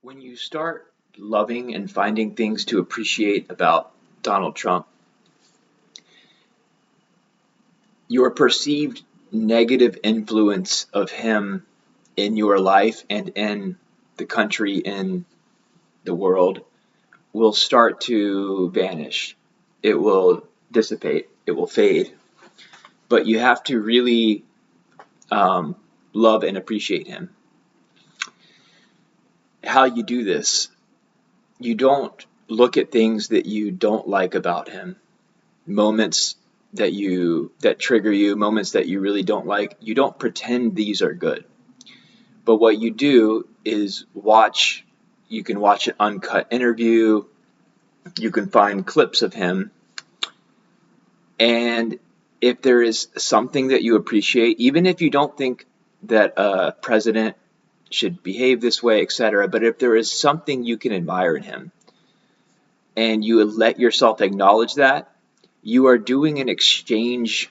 When you start loving and finding things to appreciate about Donald Trump, your perceived negative influence of him in your life and in the country, in the world, will start to vanish. It will dissipate. It will fade. But you have to really love and appreciate him. How you do this, you don't look at things that you don't like about him, moments that trigger you, moments that you really don't like. You don't pretend these are good. But what you do is watch. You can watch an uncut interview. You can find clips of him. And if there is something that you appreciate, even if you don't think that a president should behave this way, etc., but if there is something you can admire in him and you let yourself acknowledge that, you are doing an exchange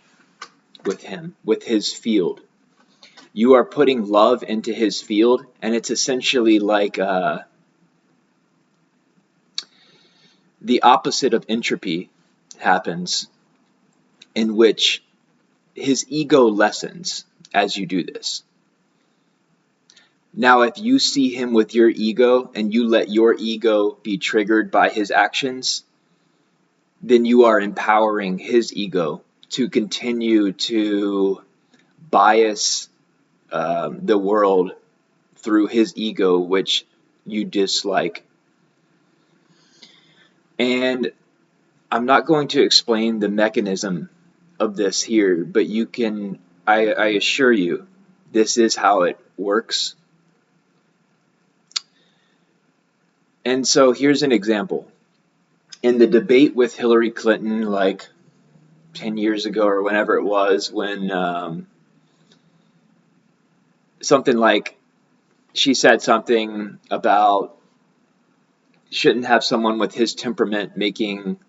with him, with his field. You are putting love into his field, and it's essentially like the opposite of entropy happens, in which his ego lessens as you do this. Now, if you see him with your ego and you let your ego be triggered by his actions, then you are empowering his ego to continue to bias the world through his ego, which you dislike. And I'm not going to explain the mechanism of this here, but you can, I assure you, this is how it works. And so here's an example. In the debate with Hillary Clinton, like 10 years ago or whenever it was, when something like she said something about shouldn't have someone with his temperament making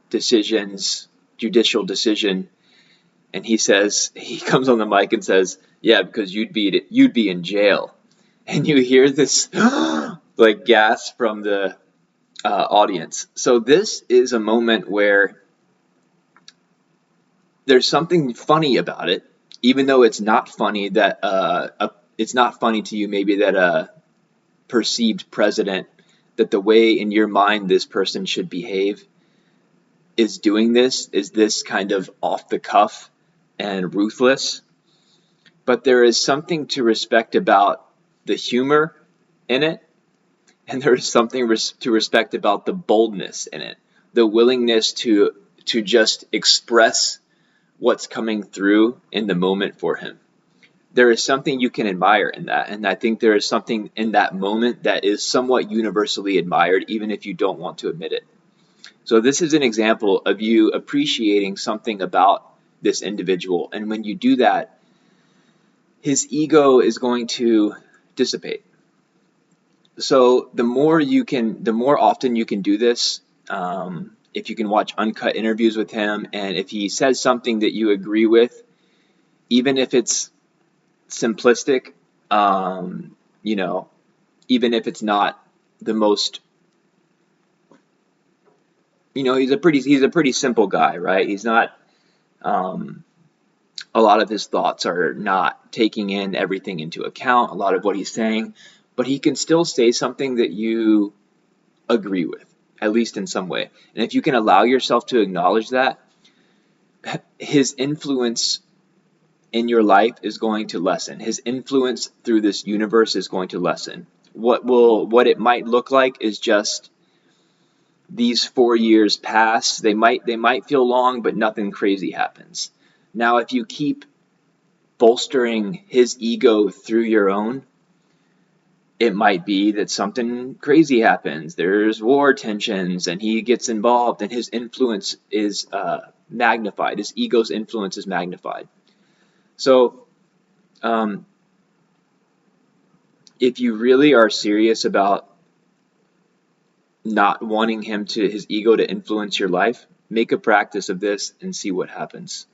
decisions, judicial decision, and he comes on the mic and says, "Yeah, because you'd be in jail," and you hear this like gasp from the audience. So this is a moment where there's something funny about it, even though it's not funny that it's not funny to you maybe that a perceived president, that the way in your mind this person should behave is doing this, is this kind of off the cuff and ruthless. But there is something to respect about the humor in it, and there is something to respect about the boldness in it, the willingness to just express what's coming through in the moment for him. There is something you can admire in that, and I think there is something in that moment that is somewhat universally admired, even if you don't want to admit it. So this is an example of you appreciating something about this individual, and when you do that, his ego is going to dissipate. So the more often you can do this, if you can watch uncut interviews with him, and if he says something that you agree with, even if it's simplistic, even if it's not the most, he's a pretty simple guy, right? He's not, a lot of his thoughts are not taking in everything into account, a lot of what he's saying, but he can still say something that you agree with, at least in some way. And if you can allow yourself to acknowledge that, his influence in your life is going to lessen. His influence through this universe is going to lessen. What it might look like is just these 4 years pass. They might feel long, but nothing crazy happens. Now, if you keep bolstering his ego through your own, it might be that something crazy happens. There's war tensions, and he gets involved, and his influence is magnified. His ego's influence is magnified. So, if you really are serious about not wanting his ego to influence your life, make a practice of this and see what happens.